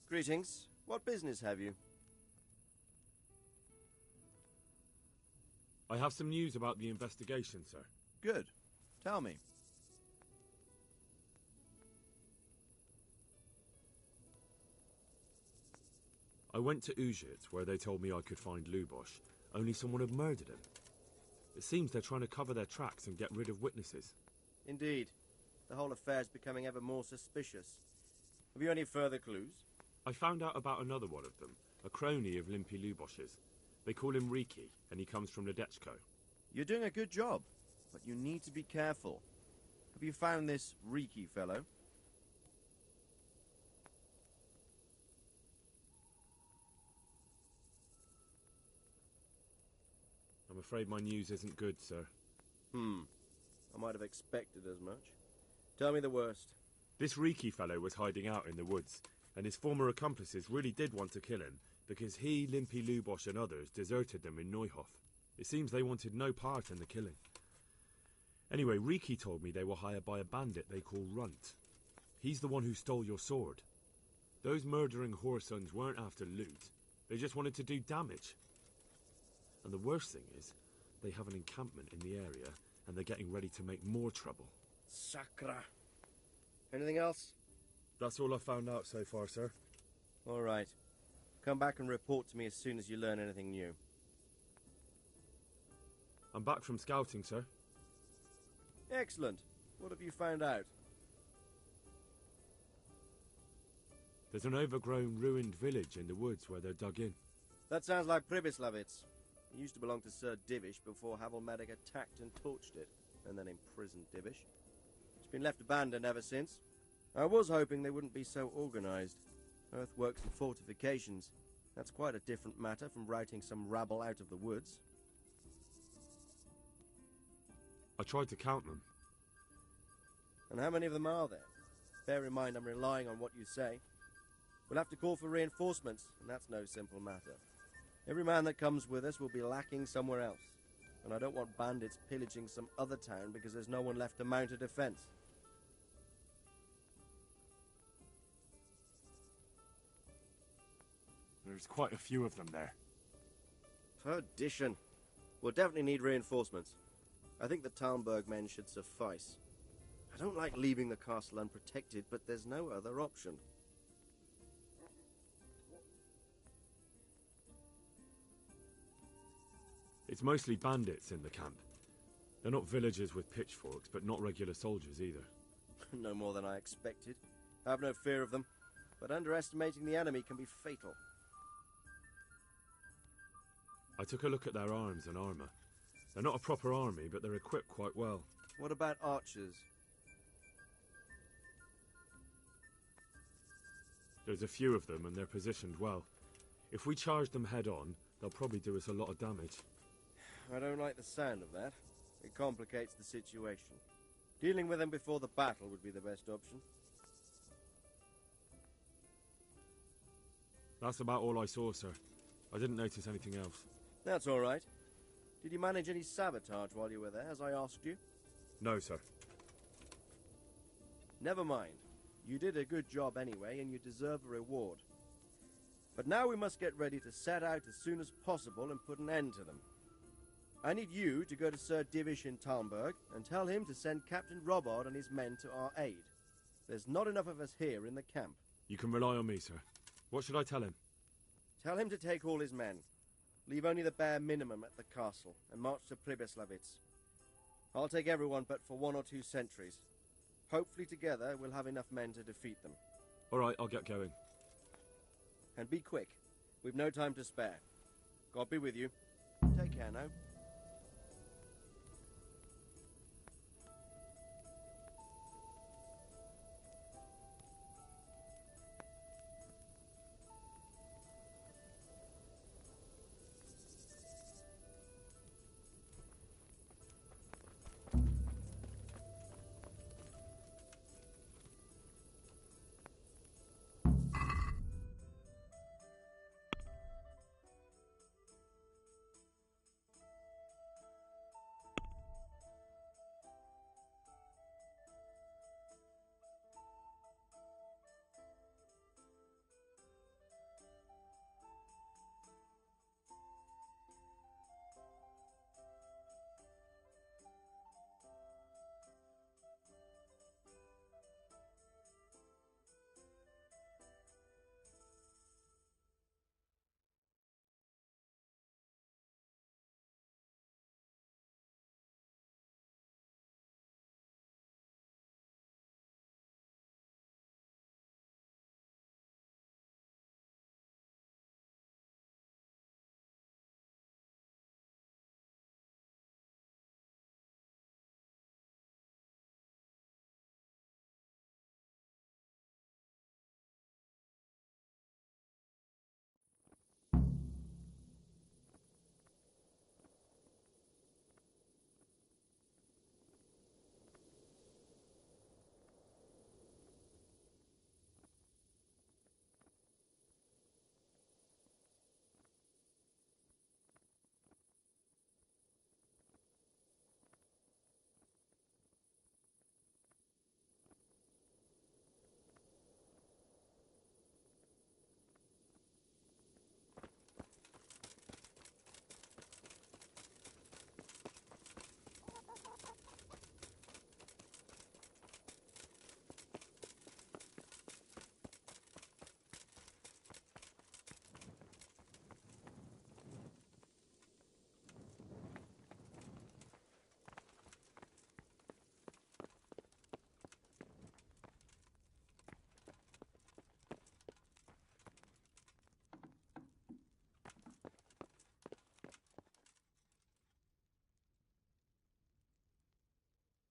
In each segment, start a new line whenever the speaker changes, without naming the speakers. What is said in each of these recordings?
Greetings. What business have you?
I have some news about the investigation, sir.
Good. Tell me.
I went to Uzhitz, where they told me I could find Lubosh, only someone had murdered him. It seems they're trying to cover their tracks and get rid of witnesses.
Indeed. The whole affair's becoming ever more suspicious. Have you any further clues?
I found out about another one of them, a crony of Limpy Lubosh's. They call him Riki, and he comes from Nadechko.
You're doing a good job, but you need to be careful. Have you found this Riki fellow?
I'm afraid my news isn't good, sir.
I might have expected as much. Tell me the worst.
This Riki fellow was hiding out in the woods, and his former accomplices really did want to kill him, because he, Limpy Lubosh and others deserted them in Neuhof. It seems they wanted no part in the killing. Anyway, Riki told me they were hired by a bandit they call Runt. He's the one who stole your sword. Those murdering whoresons weren't after loot. They just wanted to do damage. And the worst thing is, they have an encampment in the area, and they're getting ready to make more trouble.
Sakra. Anything else?
That's all I found out so far, sir.
All right. Come back and report to me as soon as you learn anything new.
I'm back from scouting, sir.
Excellent. What have you found out?
There's an overgrown, ruined village in the woods where they're dug in.
That sounds like Pribyslavitz. It used to belong to Sir Divish before Havelmedic attacked and torched it, and then imprisoned Divish. It's been left abandoned ever since. I was hoping they wouldn't be so organized. Earthworks and fortifications. That's quite a different matter from routing some rabble out of the woods.
I tried to count them.
And how many of them are there? Bear in mind I'm relying on what you say. We'll have to call for reinforcements, and that's no simple matter. Every man that comes with us will be lacking somewhere else, and I don't want bandits pillaging some other town because there's no one left to mount a defense.
There's quite a few of them there.
Perdition. We'll definitely need reinforcements. I think the Talmberg men should suffice. I don't like leaving the castle unprotected, but there's no other option.
It's mostly bandits in the camp. They're not villagers with pitchforks, but not regular soldiers either.
No more than I expected. I have no fear of them, but underestimating the enemy can be fatal.
I took a look at their arms and armor. They're not a proper army, but they're equipped quite well.
What about archers?
There's a few of them, and they're positioned well. If we charge them head-on, they'll probably do us a lot of damage.
I don't like the sound of that. It complicates the situation. Dealing with them before the battle would be the best option.
That's about all I saw, sir. I didn't notice anything else.
That's all right. Did you manage any sabotage while you were there, as I asked you?
No, sir.
Never mind. You did a good job anyway, and you deserve a reward. But now we must get ready to set out as soon as possible and put an end to them. I need you to go to Sir Divish in Talmberg and tell him to send Captain Robard and his men to our aid. There's not enough of us here in the camp.
You can rely on me, sir. What should I tell him?
Tell him to take all his men. Leave only the bare minimum at the castle and march to Pribyslavitz. I'll take everyone but for 1 or 2 sentries. Hopefully together we'll have enough men to defeat them.
All right, I'll get going.
And be quick. We've no time to spare. God be with you. Take care now.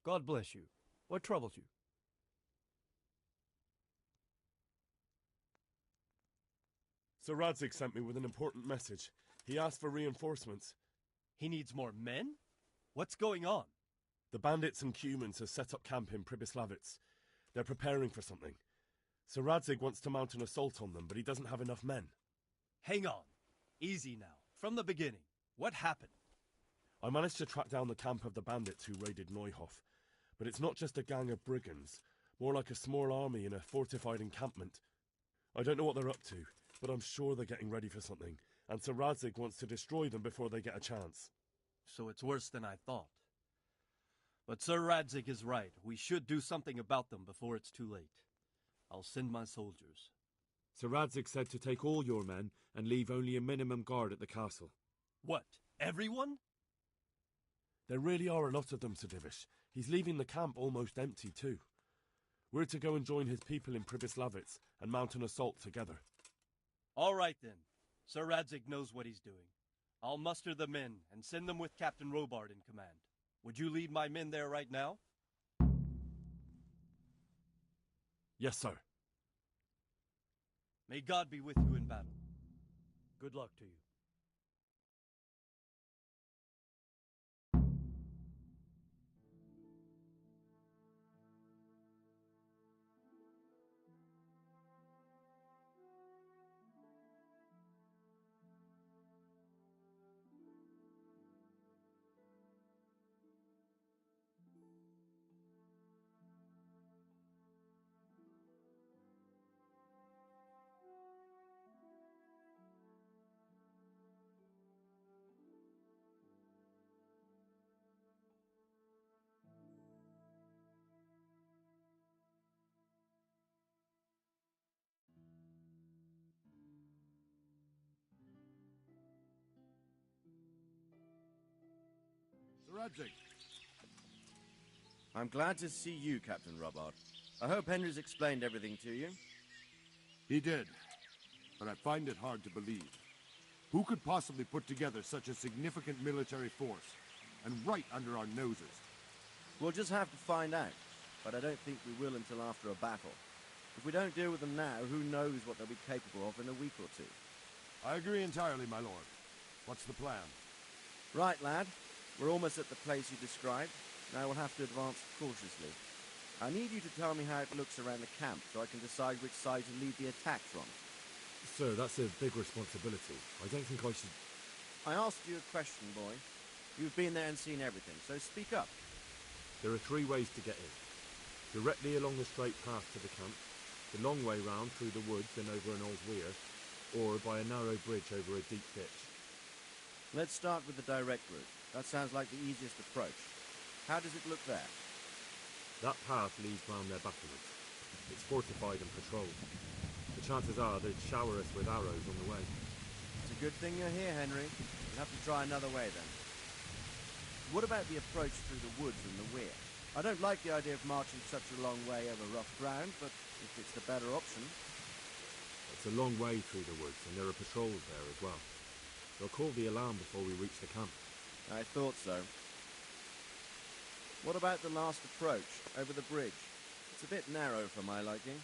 God bless you. What troubles you?
Sir Radzig sent me with an important message. He asked for reinforcements.
He needs more men? What's going on?
The bandits and Cumans have set up camp in Pribyslavitz. They're preparing for something. Sir Radzig wants to mount an assault on them, but he doesn't have enough men.
Hang on. Easy now. From the beginning. What happened?
I managed to track down the camp of the bandits who raided Neuhof. But it's not just a gang of brigands, more like a small army in a fortified encampment. I don't know what they're up to, but I'm sure they're getting ready for something, and Sir Radzig wants to destroy them before they get a chance.
So it's worse than I thought. But Sir Radzig is right. We should do something about them before it's too late. I'll send my soldiers.
Sir Radzig said to take all your men and leave only a minimum guard at the castle.
What? Everyone?
There really are a lot of them, Sir Divish. He's leaving the camp almost empty, too. We're to go and join his people in Pribyslavitz and mount an assault together.
All right, then. Sir Radzig knows what he's doing. I'll muster the men and send them with Captain Robard in command. Would you lead my men there right now?
Yes, sir.
May God be with you in battle. Good luck to you.
Radzig.
I'm glad to see you, Captain Robard. I hope Henry's explained everything to you.
He did, but I find it hard to believe. Who could possibly put together such a significant military force, and right under our noses?
We'll just have to find out, but I don't think we will until after a battle. If we don't deal with them now, who knows what they'll be capable of in a week or two.
I agree entirely, my lord. What's the plan?
Right, lad. We're almost at the place you described. Now we'll have to advance cautiously. I need you to tell me how it looks around the camp so I can decide which side to lead the attack from.
Sir, that's a big responsibility. I don't think I should...
I asked you a question, boy. You've been there and seen everything, so speak up.
There are 3 ways to get in. Directly along the straight path to the camp, the long way round through the woods and over an old weir, or by a narrow bridge over a deep ditch.
Let's start with the direct route. That sounds like the easiest approach. How does it look there?
That path leads round their battlements. It's fortified and patrolled. The chances are they'd shower us with arrows on the way.
It's a good thing you're here, Henry. We'll have to try another way then. What about the approach through the woods and the weir? I don't like the idea of marching such a long way over rough ground, but if it's the better option...
It's a long way through the woods, and there are patrols there as well. They'll call the alarm before we reach the camp.
I thought so. What about the last approach, over the bridge? It's a bit narrow for my liking.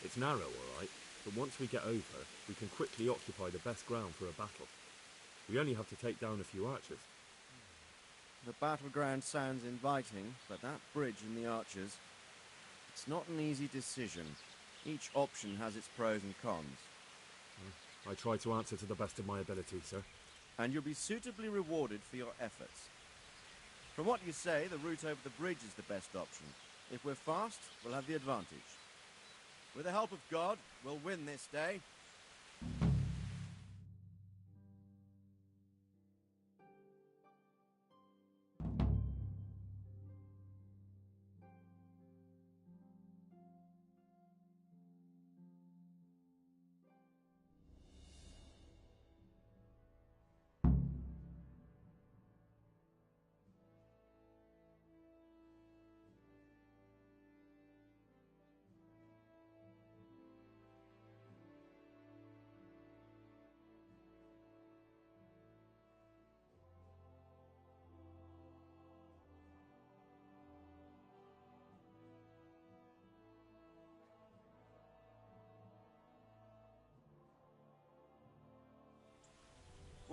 It's narrow, all right, but once we get over, we can quickly occupy the best ground for a battle. We only have to take down a few archers.
The battleground sounds inviting, but that bridge and the archers... It's not an easy decision. Each option has its pros and cons.
I try to answer to the best of my ability, sir.
And you'll be suitably rewarded for your efforts. From what you say, the route over the bridge is the best option. If we're fast, we'll have the advantage. With the help of God, we'll win this day.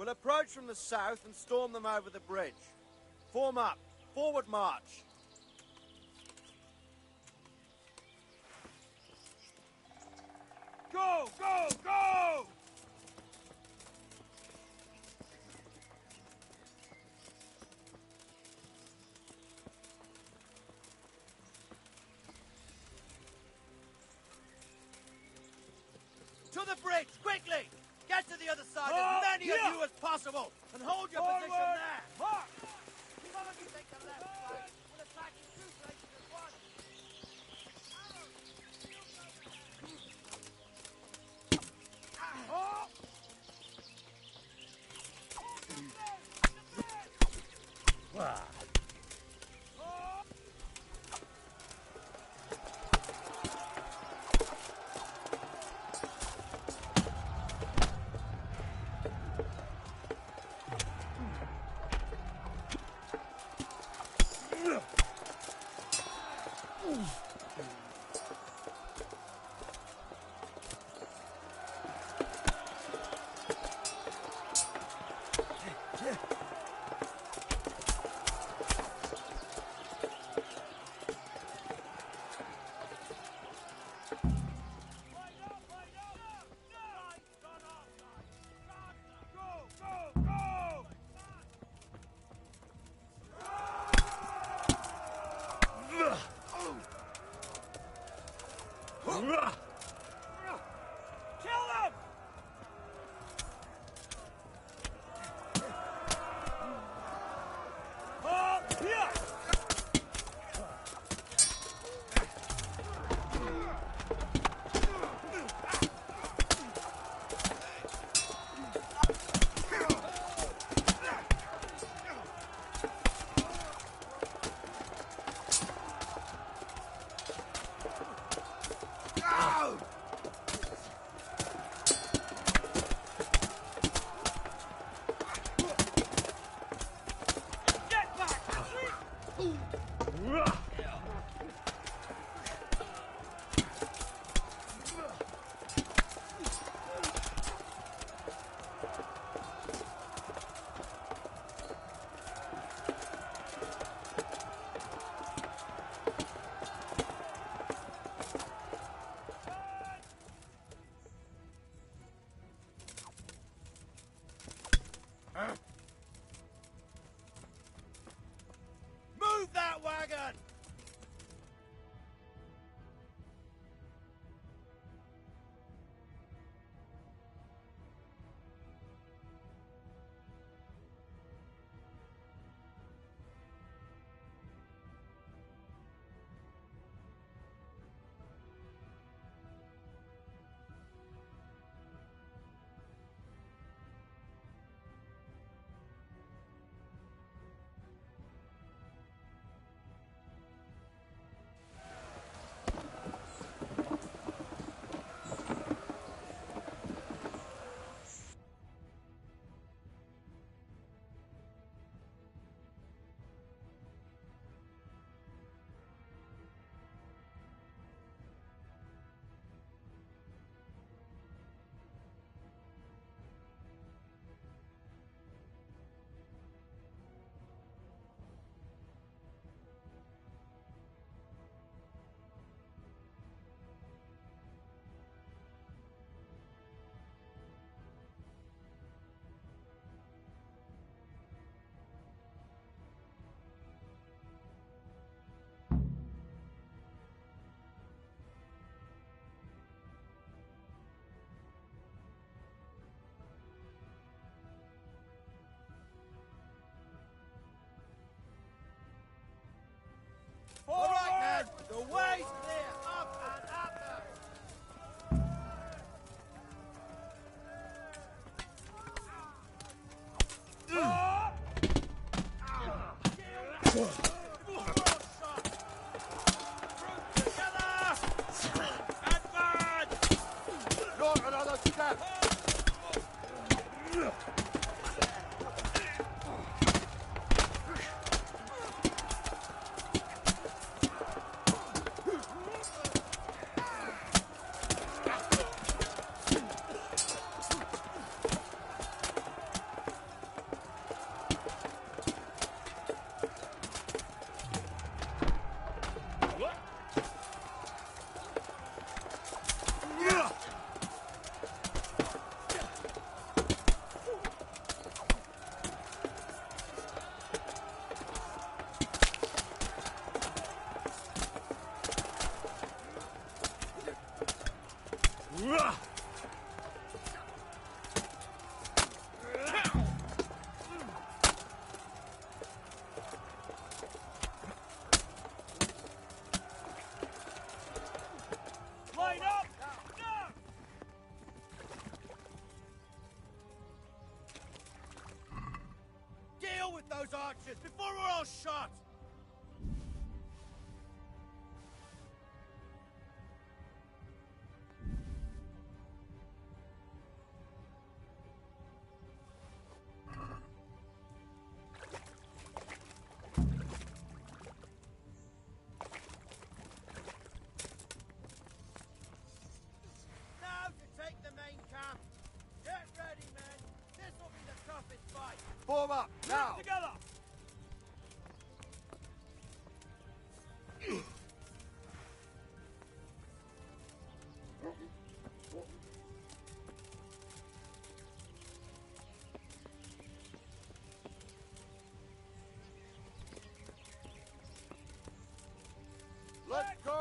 We'll approach from the south and storm them over the bridge. Form up. Forward march.
Go! Go! Go!
To the bridge, quickly! Get to the other side, as many of you as possible, and hold your position there! Some of you take the left flank. We'll attack in two places at once. Move that wagon! All right, men, the way's clear. Up and up
Not another step!
Line up!
Deal with those archers before we're all shot! Now to take the main camp. Get ready, men. This will be the toughest fight. Form up, now!
Together!
Let's go!